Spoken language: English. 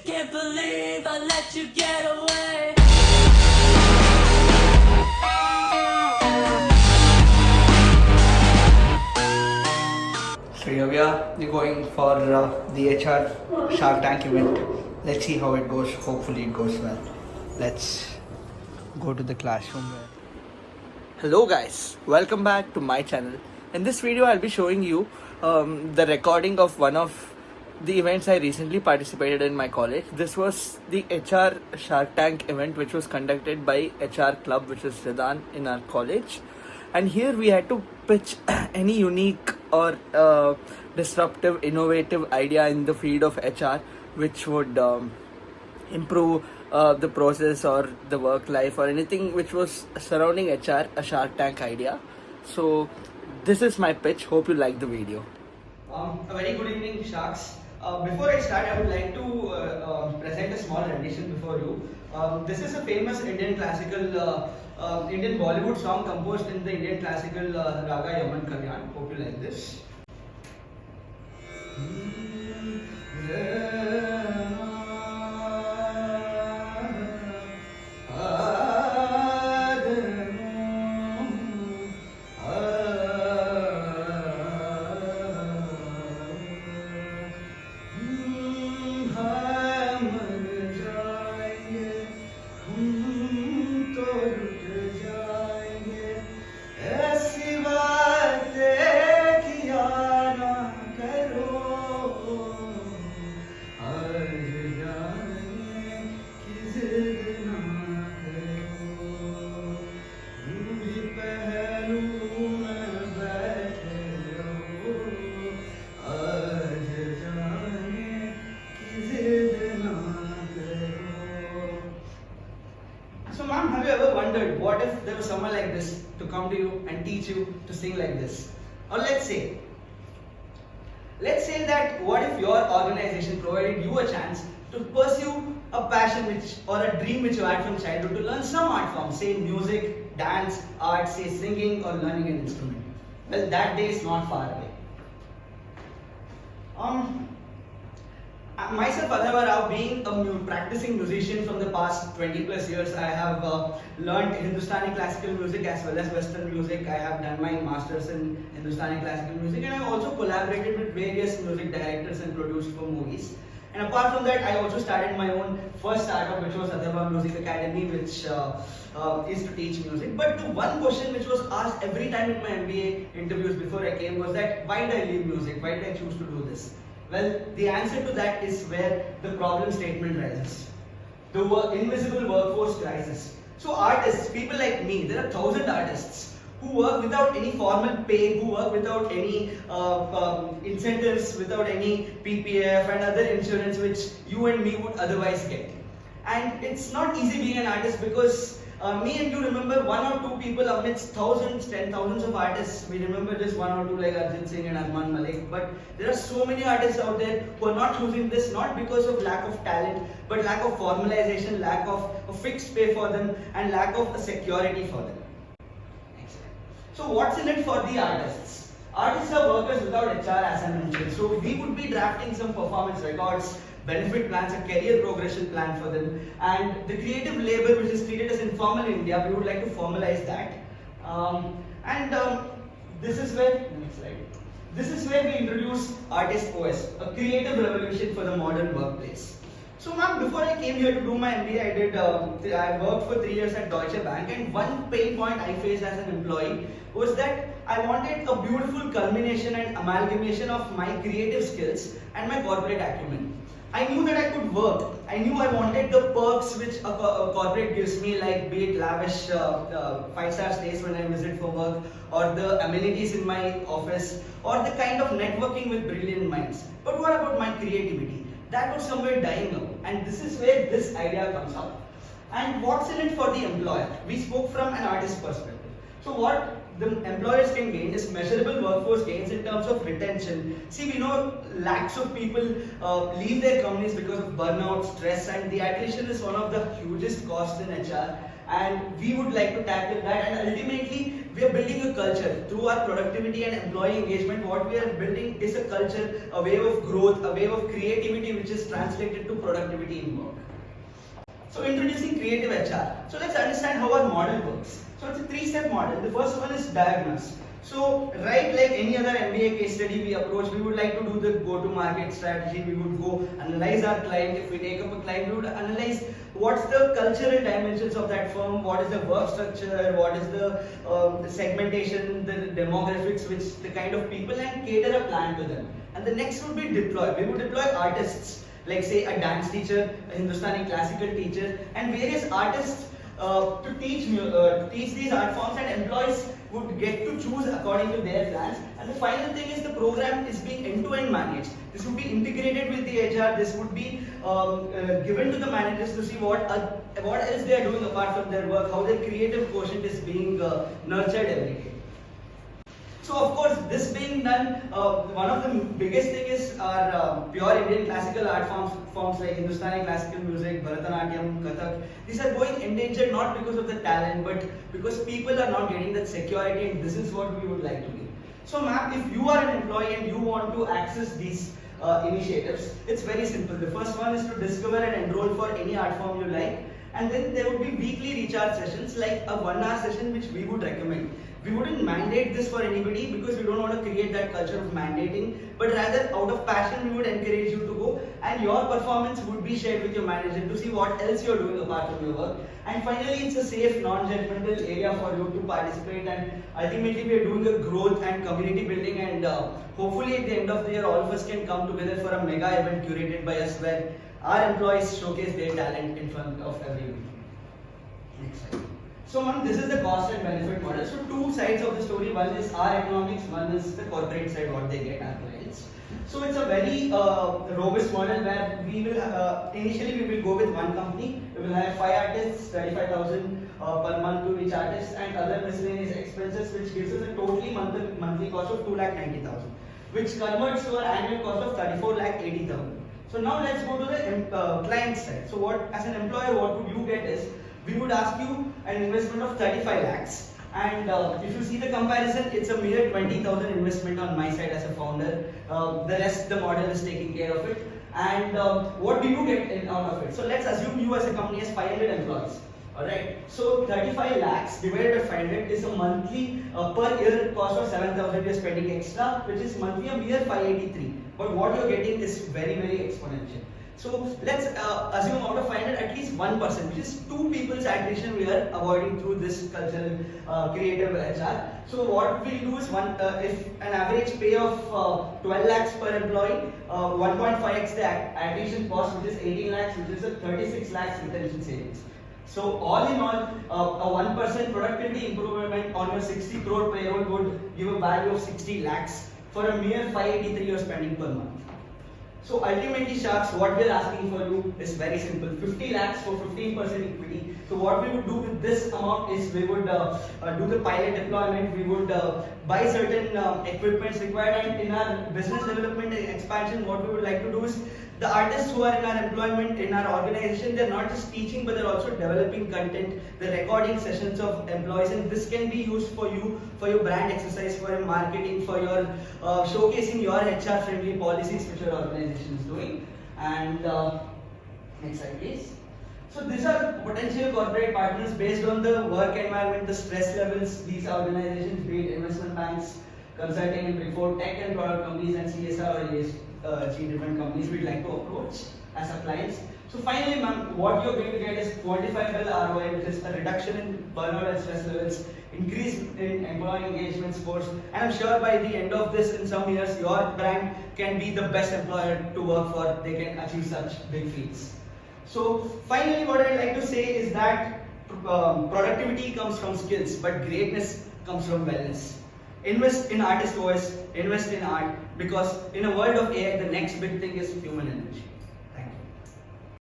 Can't believe I let you get away. So here we are, we're going for the HR Shark Tank event. Let's see how it goes. Hopefully it goes well. Let's go to the classroom. Hello guys, welcome back to my channel. In this video I'll be showing you the recording of one of the events I recently participated in my college. This was the HR Shark Tank event which was conducted by HR Club, which is Sedan in our college. And here we had to pitch any unique or disruptive, innovative idea in the field of HR which would improve the process or the work life or anything which was surrounding HR, a Shark Tank idea. So this is my pitch. Hope you like the video. A very good evening, Sharks. Before I start, I would like to present a small rendition before you. This is a famous Indian classical, Indian Bollywood song composed in the Indian classical Raga Yaman Kalyan. Hope you like this. So ma'am, have you ever wondered what if there was someone like this to come to you and teach you to sing like this? Or let's say that what if your organization provided you a chance to pursue a passion or a dream which you had from childhood to learn some art form, say music, dance, art, say singing or learning an instrument. Well, that day is not far away. Myself, Adhava Rao, being a practicing musician from the past 20 plus years, I have learned Hindustani classical music as well as Western music. I have done my masters in Hindustani classical music, and I have also collaborated with various music directors and produced for movies. And apart from that, I also started my own first startup, which was Adhava Music Academy, which is to teach music. But the one question which was asked every time in my MBA interviews before I came was that, why did I leave music? Why did I choose to do this? Well, the answer to that is where the problem statement rises. The invisible workforce crisis. So artists, people like me, there are 1,000 artists who work without any formal pay, who work without any incentives, without any PPF and other insurance which you and me would otherwise get. And it's not easy being an artist because me and you remember one or two people amidst thousands, 10,000s of artists. We remember just one or two like Arjit Singh and Arman Malik. But there are so many artists out there who are not choosing this not because of lack of talent, but lack of formalization, lack of a fixed pay for them, and lack of a security for them. So what's in it for the artists? Artists are workers without HR, as I mentioned. So we would be drafting some performance records, benefit plans, a career progression plan for them, and the creative labor which is treated as informal in India, we would like to formalize that. This is where, next slide. This is where we introduce Artist OS, a creative revolution for the modern workplace. So ma'am, before I came here to do my MBA, I worked for 3 years at Deutsche Bank, and one pain point I faced as an employee was that I wanted a beautiful culmination and amalgamation of my creative skills and my corporate acumen. I knew that I could work. I knew I wanted the perks which a corporate gives me, like be it lavish 5-star stays when I visit for work, or the amenities in my office, or the kind of networking with brilliant minds. But what about my creativity? That was somewhere dying out, and this is where this idea comes up. And what's in it for the employer? We spoke from an artist's perspective. So what the employers can gain is measurable workforce gains in terms of retention. See, we know lakhs of people leave their companies because of burnout, stress, and the attrition is one of the hugest costs in HR. And we would like to tackle that, and ultimately we are building a culture through our productivity and employee engagement. What we are building is a culture, a wave of growth, a wave of creativity which is translated to productivity in work. So introducing creative HR. So let's understand how our model works. So it's a three-step model. The first one is diagnose. So right, like any other MBA case study we approach, we would like to do the go-to-market strategy. We would go analyze our client. If we take up a client, we would analyze what's the cultural dimensions of that firm, what is the work structure, what is the segmentation, the demographics, which the kind of people, and cater a plan to them. And the next would be deploy. We would deploy artists, like say a dance teacher, a Hindustani classical teacher, and various artists to teach these art forms, and employees would get to choose according to their plans. And the final thing is the program is being end-to-end managed. This would be integrated with the HR. This would be given to the managers to see what else they are doing apart from their work, how their creative quotient is being nurtured every day. So of course, this being done, one of the biggest thing is our pure Indian classical art forms like Hindustani classical music, Bharatanatyam, Kathak. These are going endangered not because of the talent, but because people are not getting that security, and this is what we would like to be. So ma'am, if you are an employee and you want to access these initiatives, it's very simple. The first one is to discover and enroll for any art form you like, and then there would be weekly recharge sessions, like a 1-hour session which we would recommend. We wouldn't mandate this for anybody because we don't want to create that culture of mandating, but rather out of passion we would encourage you to go, and your performance would be shared with your manager to see what else you're doing apart from your work. And finally, it's a safe, non-judgmental area for you to participate, and ultimately we are doing a growth and community building, and hopefully at the end of the year all of us can come together for a mega event curated by us where our employees showcase their talent in front of everyone. Next slide. So ma'am, this is the cost and benefit model. So two sides of the story. One is our economics, one is the corporate side, what they get, our clients. So it's a very robust model where we will initially we will go with one company. We will have 5 artists, 35,000 per month to each artist, and other miscellaneous expenses, which gives us a totally monthly cost of 2,90,000, which converts to our annual cost of 34,80,000. So now let's go to the client side. So what, as an employer, what would you get is, we would ask you an investment of 35 lakhs, and if you see the comparison, it's a mere 20,000 investment on my side as a founder. The rest, the model is taking care of it. And what do you get out of it? So let's assume you as a company has 500 employees. Alright, so 35 lakhs divided by 500 is a monthly per year cost of 7,000 you're spending extra, which is monthly a mere 583. But what you're getting is very, very exponential. So let's assume out of 500, at least 1%, which is 2 people's attrition we are avoiding through this cultural creative HR. So what we'll do is, if an average pay of 12 lakhs per employee, 1.5x the attrition cost, which is 18 lakhs, which is a 36 lakhs retention savings. So all in all, a 1% productivity improvement on your 60 crore payroll would give a value of 60 lakhs for a mere 583 you're spending per month. So ultimately, Sharks, what we are asking for you is very simple: 50 lakhs for 15% equity. So what we would do with this amount is we would do the pilot deployment. We would buy certain equipments required, and in our business development and expansion, what we would like to do is, the artists who are in our employment, in our organization, they're not just teaching, but they're also developing content, the recording sessions of employees, and this can be used for you, for your brand exercise, for your marketing, for your showcasing your HR friendly policies which your organization is doing. And next slide please. So these are potential corporate partners based on the work environment, the stress levels these organizations, be it investment banks, consulting and Big Four, tech and product companies, and CSR or ESG different companies we'd like to approach as our clients. So finally, ma'am, what you're going to get is quantifiable ROI, which is a reduction in burnout and stress levels, increase in employee engagement scores, and I'm sure by the end of this, in some years, your brand can be the best employer to work for. They can achieve such big feats. So finally, what I'd like to say is that productivity comes from skills, but greatness comes from wellness. Invest in artist voice, invest in art, because in a world of AI, the next big thing is human energy.